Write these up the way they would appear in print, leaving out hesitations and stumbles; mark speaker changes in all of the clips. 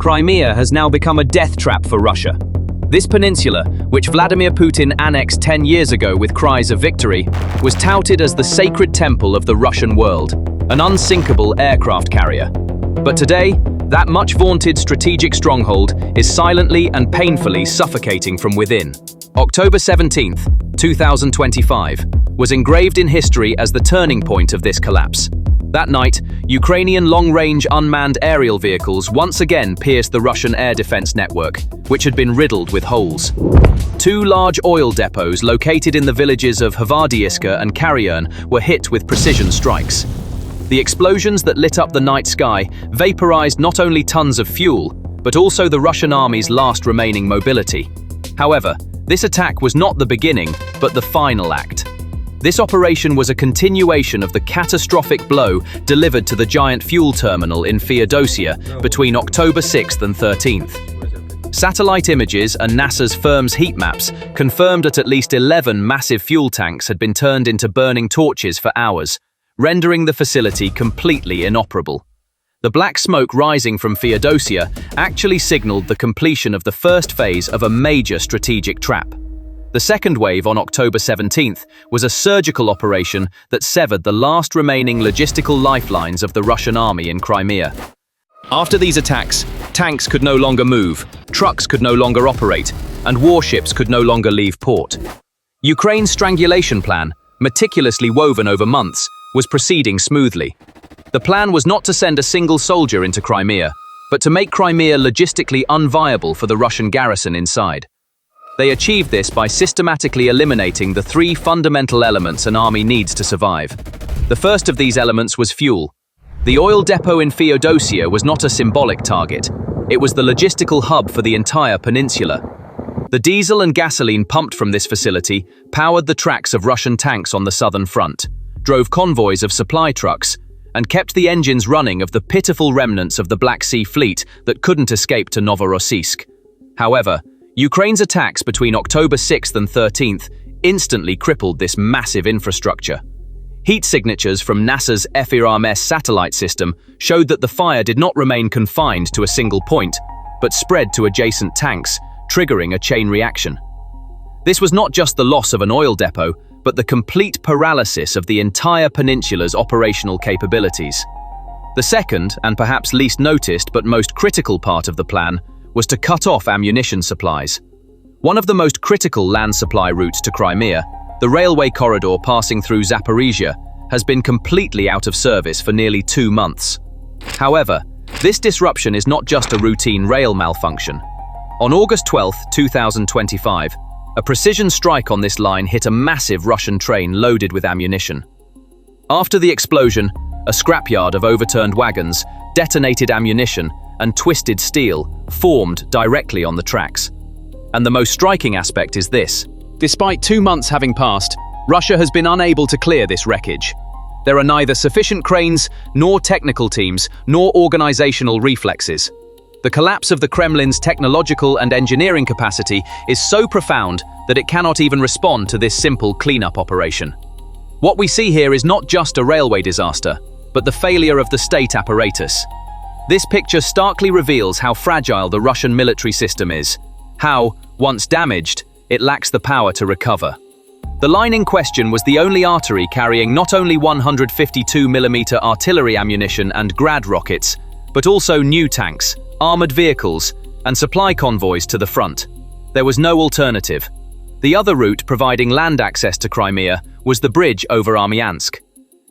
Speaker 1: Crimea has now become a death trap for Russia. This peninsula, which Vladimir Putin annexed 10 years ago with cries of victory, was touted as the sacred temple of the Russian world, an unsinkable aircraft carrier. But today, that much vaunted strategic stronghold is silently and painfully suffocating from within. October 17th, 2025, was engraved in history as the turning point of this collapse. That night, Ukrainian long-range unmanned aerial vehicles once again pierced the Russian air defense network, which had been riddled with holes. Two large oil depots located in the villages of Hvardiyske and Karyerne were hit with precision strikes. The explosions that lit up the night sky vaporized not only tons of fuel, but also the Russian army's last remaining mobility. However, this attack was not the beginning, but the final act. This operation was a continuation of the catastrophic blow delivered to the giant fuel terminal in Feodosiya between October 6th and 13th. Satellite images and NASA's firm's heat maps confirmed that at least 11 massive fuel tanks had been turned into burning torches for hours, rendering the facility completely inoperable. The black smoke rising from Feodosiya actually signaled the completion of the first phase of a major strategic trap. The second wave on October 17th was a surgical operation that severed the last remaining logistical lifelines of the Russian army in Crimea. After these attacks, tanks could no longer move, trucks could no longer operate, and warships could no longer leave port. Ukraine's strangulation plan, meticulously woven over months, was proceeding smoothly. The plan was not to send a single soldier into Crimea, but to make Crimea logistically unviable for the Russian garrison inside. They achieved this by systematically eliminating the three fundamental elements an army needs to survive. The first of these elements was fuel. The oil depot in Feodosiya was not a symbolic target. It was the logistical hub for the entire peninsula. The diesel and gasoline pumped from this facility powered the tracks of Russian tanks on the southern front, drove convoys of supply trucks, and kept the engines running of the pitiful remnants of the Black Sea fleet that couldn't escape to Novorossiysk. However, Ukraine's attacks between October 6th and 13th instantly crippled this massive infrastructure. Heat signatures from NASA's Armyansk satellite system showed that the fire did not remain confined to a single point, but spread to adjacent tanks, triggering a chain reaction. This was not just the loss of an oil depot, but the complete paralysis of the entire peninsula's operational capabilities. The second, and perhaps least noticed but most critical part of the plan, was to cut off ammunition supplies. One of the most critical land supply routes to Crimea, the railway corridor passing through Zaporizhzhia, has been completely out of service for nearly 2 months. However, this disruption is not just a routine rail malfunction. On August 12, 2025, a precision strike on this line hit a massive Russian train loaded with ammunition. After the explosion, a scrapyard of overturned wagons, detonated ammunition, and twisted steel formed directly on the tracks. And the most striking aspect is this. Despite 2 months having passed, Russia has been unable to clear this wreckage. There are neither sufficient cranes, nor technical teams, nor organizational reflexes. The collapse of the Kremlin's technological and engineering capacity is so profound that it cannot even respond to this simple cleanup operation. What we see here is not just a railway disaster, but the failure of the state apparatus. This picture starkly reveals how fragile the Russian military system is, how, once damaged, it lacks the power to recover. The line in question was the only artery carrying not only 152mm artillery ammunition and Grad rockets, but also new tanks, armored vehicles, and supply convoys to the front. There was no alternative. The other route providing land access to Crimea was the bridge over Armyansk.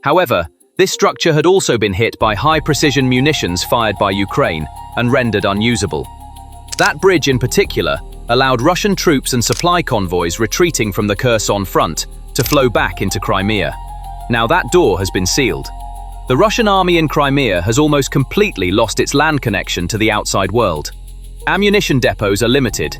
Speaker 1: However, this structure had also been hit by high-precision munitions fired by Ukraine and rendered unusable. That bridge in particular allowed Russian troops and supply convoys retreating from the Kherson front to flow back into Crimea. Now that door has been sealed. The Russian army in Crimea has almost completely lost its land connection to the outside world. Ammunition depots are limited,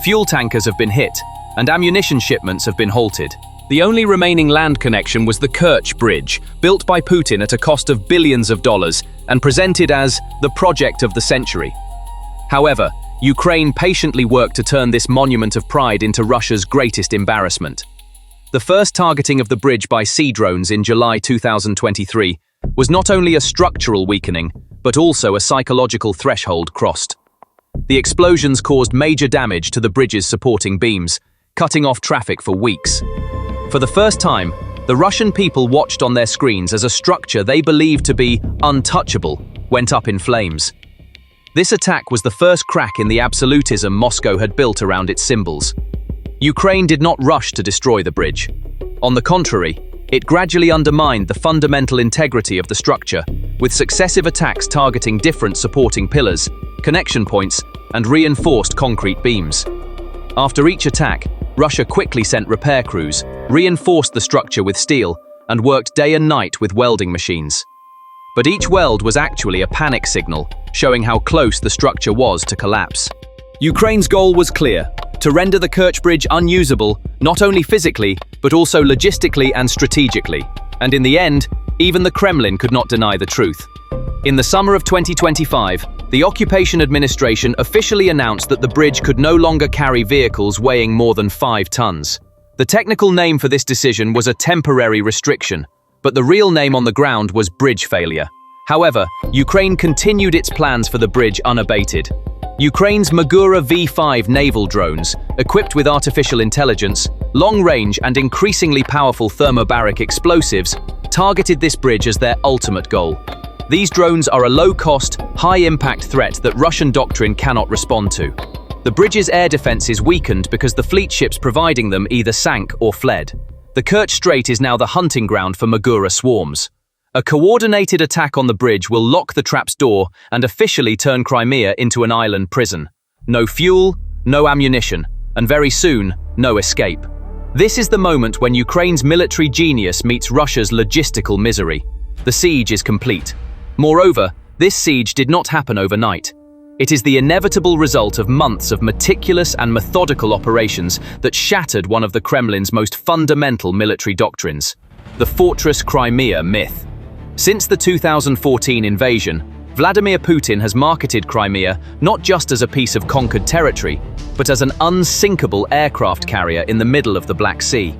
Speaker 1: fuel tankers have been hit, and ammunition shipments have been halted. The only remaining land connection was the Kerch bridge, built by Putin at a cost of billions of dollars and presented as the project of the century. However, Ukraine patiently worked to turn this monument of pride into Russia's greatest embarrassment. The first targeting of the bridge by sea drones in July 2023 was not only a structural weakening, but also a psychological threshold crossed. The explosions caused major damage to the bridge's supporting beams, cutting off traffic for weeks. For the first time, the Russian people watched on their screens as a structure they believed to be untouchable went up in flames. This attack was the first crack in the absolutism Moscow had built around its symbols. Ukraine did not rush to destroy the bridge. On the contrary, it gradually undermined the fundamental integrity of the structure, with successive attacks targeting different supporting pillars, connection points, and reinforced concrete beams. After each attack, Russia quickly sent repair crews, reinforced the structure with steel, and worked day and night with welding machines. But each weld was actually a panic signal, showing how close the structure was to collapse. Ukraine's goal was clear: to render the Kerch bridge unusable, not only physically, but also logistically and strategically. And in the end, even the Kremlin could not deny the truth. In the summer of 2025, the occupation administration officially announced that the bridge could no longer carry vehicles weighing more than 5 tons. The technical name for this decision was a temporary restriction, but the real name on the ground was bridge failure. However, Ukraine continued its plans for the bridge unabated. Ukraine's Magura V5 naval drones, equipped with artificial intelligence, long-range and increasingly powerful thermobaric explosives, targeted this bridge as their ultimate goal. These drones are a low-cost, high-impact threat that Russian doctrine cannot respond to. The bridge's air defenses weakened because the fleet ships providing them either sank or fled. The Kerch Strait is now the hunting ground for Magura swarms. A coordinated attack on the bridge will lock the trap's door and officially turn Crimea into an island prison. No fuel, no ammunition, and very soon, no escape. This is the moment when Ukraine's military genius meets Russia's logistical misery. The siege is complete. Moreover, this siege did not happen overnight. It is the inevitable result of months of meticulous and methodical operations that shattered one of the Kremlin's most fundamental military doctrines: the Fortress Crimea myth. Since the 2014 invasion, Vladimir Putin has marketed Crimea not just as a piece of conquered territory, but as an unsinkable aircraft carrier in the middle of the Black Sea.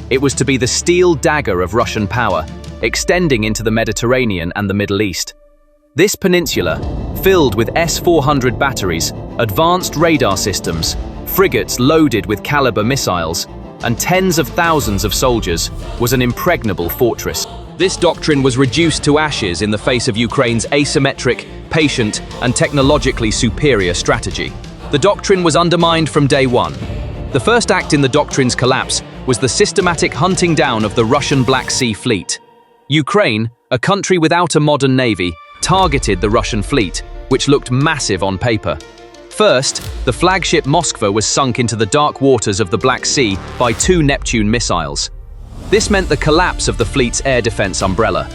Speaker 1: It was to be the steel dagger of Russian power, extending into the Mediterranean and the Middle East. This peninsula, filled with S-400 batteries, advanced radar systems, frigates loaded with caliber missiles, and tens of thousands of soldiers, was an impregnable fortress. This doctrine was reduced to ashes in the face of Ukraine's asymmetric, patient, and technologically superior strategy. The doctrine was undermined from day one. The first act in the doctrine's collapse was the systematic hunting down of the Russian Black Sea Fleet. Ukraine, a country without a modern navy, targeted the Russian fleet, which looked massive on paper. First, the flagship Moskva was sunk into the dark waters of the Black Sea by 2 Neptune missiles. This meant the collapse of the fleet's air defense umbrella.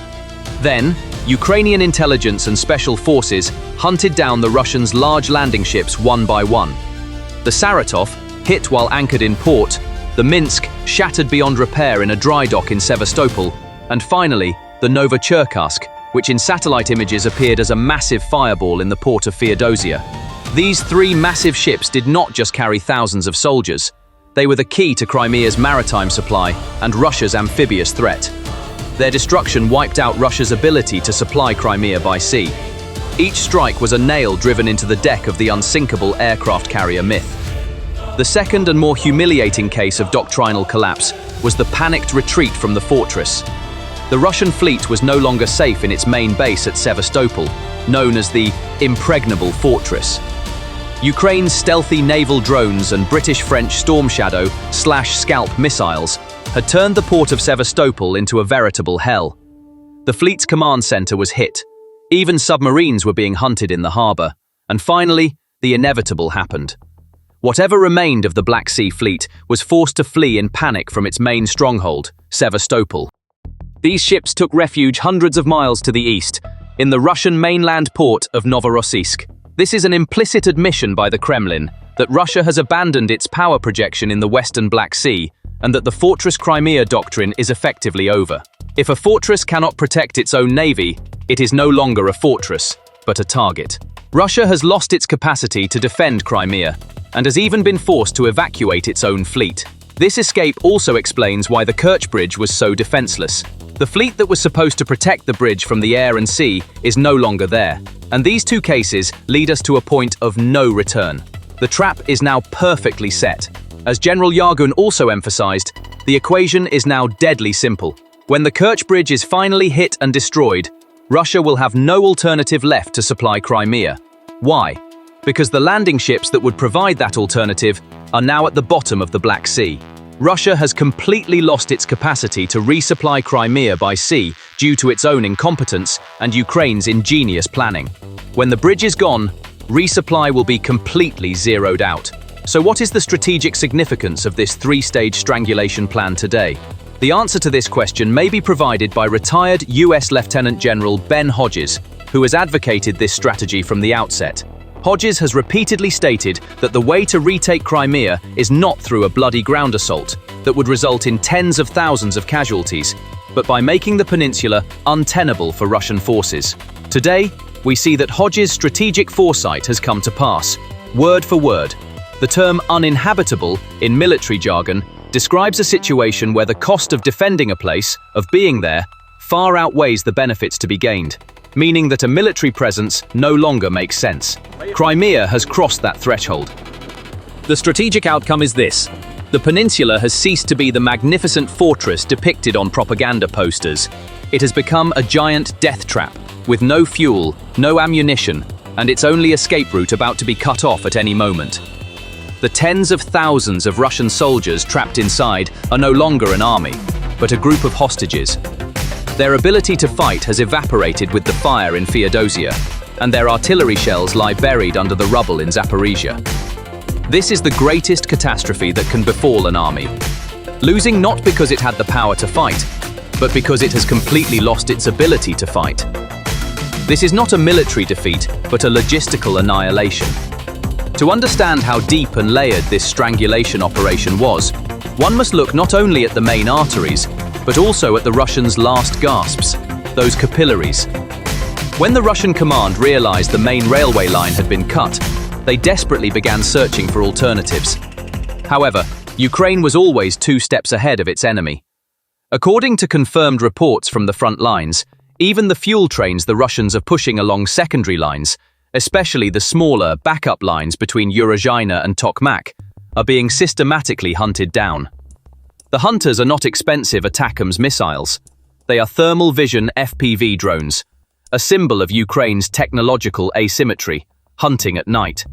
Speaker 1: Then, Ukrainian intelligence and special forces hunted down the Russians' large landing ships one by one. The Saratov, hit while anchored in port, the Minsk, shattered beyond repair in a dry dock in Sevastopol, and finally, the Novocherkassk, which in satellite images appeared as a massive fireball in the port of Feodosiya. These 3 massive ships did not just carry thousands of soldiers. They were the key to Crimea's maritime supply and Russia's amphibious threat. Their destruction wiped out Russia's ability to supply Crimea by sea. Each strike was a nail driven into the deck of the unsinkable aircraft carrier myth. The second and more humiliating case of doctrinal collapse was the panicked retreat from the fortress. The Russian fleet was no longer safe in its main base at Sevastopol, known as the impregnable fortress. Ukraine's stealthy naval drones and British-French Storm Shadow/Scalp missiles had turned the port of Sevastopol into a veritable hell. The fleet's command center was hit. Even submarines were being hunted in the harbor. And finally, the inevitable happened. Whatever remained of the Black Sea Fleet was forced to flee in panic from its main stronghold, Sevastopol. These ships took refuge hundreds of miles to the east, in the Russian mainland port of Novorossiysk. This is an implicit admission by the Kremlin that Russia has abandoned its power projection in the western Black Sea and that the Fortress Crimea doctrine is effectively over. If a fortress cannot protect its own navy, it is no longer a fortress, but a target. Russia has lost its capacity to defend Crimea and has even been forced to evacuate its own fleet. This escape also explains why the Kerch Bridge was so defenseless. The fleet that was supposed to protect the bridge from the air and sea is no longer there, and these two cases lead us to a point of no return. The trap is now perfectly set. As General Yargun also emphasized, the equation is now deadly simple. When the Kerch bridge is finally hit and destroyed, Russia will have no alternative left to supply Crimea. Why? Because the landing ships that would provide that alternative are now at the bottom of the Black Sea. Russia has completely lost its capacity to resupply Crimea by sea due to its own incompetence and Ukraine's ingenious planning. When the bridge is gone, resupply will be completely zeroed out. So what is the strategic significance of this three-stage strangulation plan today? The answer to this question may be provided by retired US Lieutenant General Ben Hodges, who has advocated this strategy from the outset. Hodges has repeatedly stated that the way to retake Crimea is not through a bloody ground assault that would result in tens of thousands of casualties, but by making the peninsula untenable for Russian forces. Today, we see that Hodges' strategic foresight has come to pass, word for word. The term uninhabitable, in military jargon, describes a situation where the cost of defending a place, of being there, far outweighs the benefits to be gained, meaning that a military presence no longer makes sense. Crimea has crossed that threshold. The strategic outcome is this. The peninsula has ceased to be the magnificent fortress depicted on propaganda posters. It has become a giant death trap, with no fuel, no ammunition, and its only escape route about to be cut off at any moment. The tens of thousands of Russian soldiers trapped inside are no longer an army, but a group of hostages. Their ability to fight has evaporated with the fire in Feodosiya, and their artillery shells lie buried under the rubble in Zaporizhzhia. This is the greatest catastrophe that can befall an army. Losing not because it had the power to fight, but because it has completely lost its ability to fight. This is not a military defeat, but a logistical annihilation. To understand how deep and layered this strangulation operation was, one must look not only at the main arteries, but also at the Russians' last gasps, those capillaries. When the Russian command realized the main railway line had been cut, they desperately began searching for alternatives. However, Ukraine was always 2 steps ahead of its enemy. According to confirmed reports from the front lines, even the fuel trains the Russians are pushing along secondary lines, especially the smaller backup lines between Hvardiyske and Tokmak, are being systematically hunted down. The hunters are not expensive ATACMS missiles. They are thermal vision FPV drones, a symbol of Ukraine's technological asymmetry, hunting at night.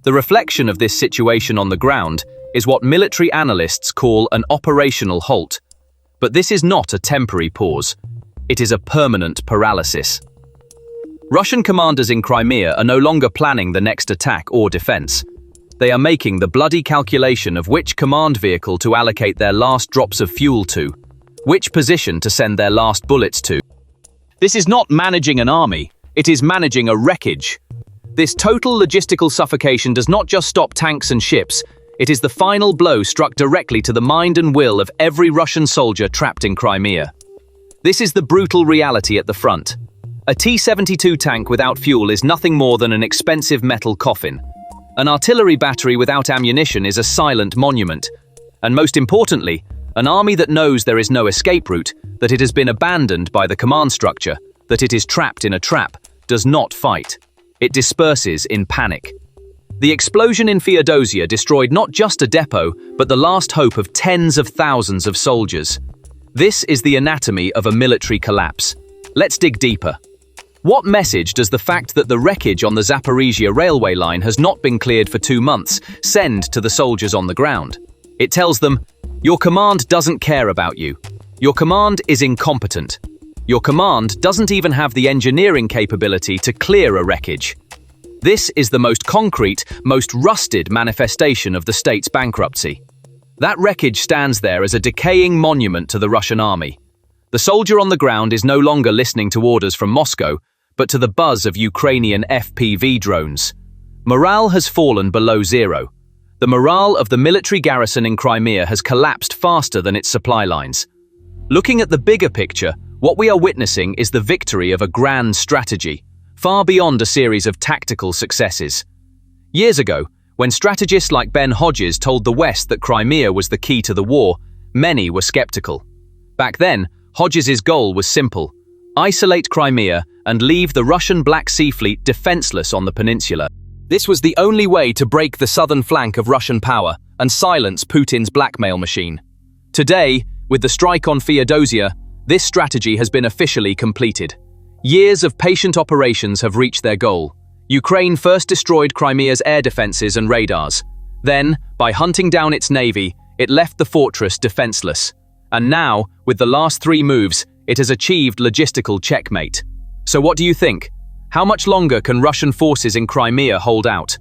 Speaker 1: The reflection of this situation on the ground is what military analysts call an operational halt. But this is not a temporary pause. It is a permanent paralysis. Russian commanders in Crimea are no longer planning the next attack or defense. They are making the bloody calculation of which command vehicle to allocate their last drops of fuel to, which position to send their last bullets to. This is not managing an army, it is managing a wreckage. This total logistical suffocation does not just stop tanks and ships, it is the final blow struck directly to the mind and will of every Russian soldier trapped in Crimea. This is the brutal reality at the front. A T-72 tank without fuel is nothing more than an expensive metal coffin. An artillery battery without ammunition is a silent monument. And most importantly, an army that knows there is no escape route, that it has been abandoned by the command structure, that it is trapped in a trap, does not fight. It disperses in panic. The explosion in Feodosiya destroyed not just a depot, but the last hope of tens of thousands of soldiers. This is the anatomy of a military collapse. Let's dig deeper. What message does the fact that the wreckage on the Zaporizhzhia railway line has not been cleared for 2 months send to the soldiers on the ground? It tells them, your command doesn't care about you. Your command is incompetent. Your command doesn't even have the engineering capability to clear a wreckage. This is the most concrete, most rusted manifestation of the state's bankruptcy. That wreckage stands there as a decaying monument to the Russian army. The soldier on the ground is no longer listening to orders from Moscow, but to the buzz of Ukrainian FPV drones. Morale has fallen below zero. The morale of the military garrison in Crimea has collapsed faster than its supply lines. Looking at the bigger picture, what we are witnessing is the victory of a grand strategy, far beyond a series of tactical successes. Years ago, when strategists like Ben Hodges told the West that Crimea was the key to the war, many were skeptical. Back then, Hodges' goal was simple: isolate Crimea and leave the Russian Black Sea Fleet defenseless on the peninsula. This was the only way to break the southern flank of Russian power and silence Putin's blackmail machine. Today, with the strike on Feodosiya, this strategy has been officially completed. Years of patient operations have reached their goal. Ukraine first destroyed Crimea's air defenses and radars. Then, by hunting down its navy, it left the fortress defenseless. And now, with the last 3 moves, it has achieved logistical checkmate. So what do you think? How much longer can Russian forces in Crimea hold out?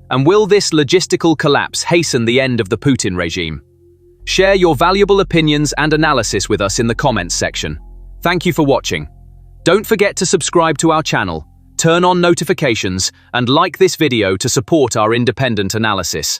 Speaker 1: And will this logistical collapse hasten the end of the Putin regime? Share your valuable opinions and analysis with us in the comments section. Thank you for watching. Don't forget to subscribe to our channel, turn on notifications, and like this video to support our independent analysis.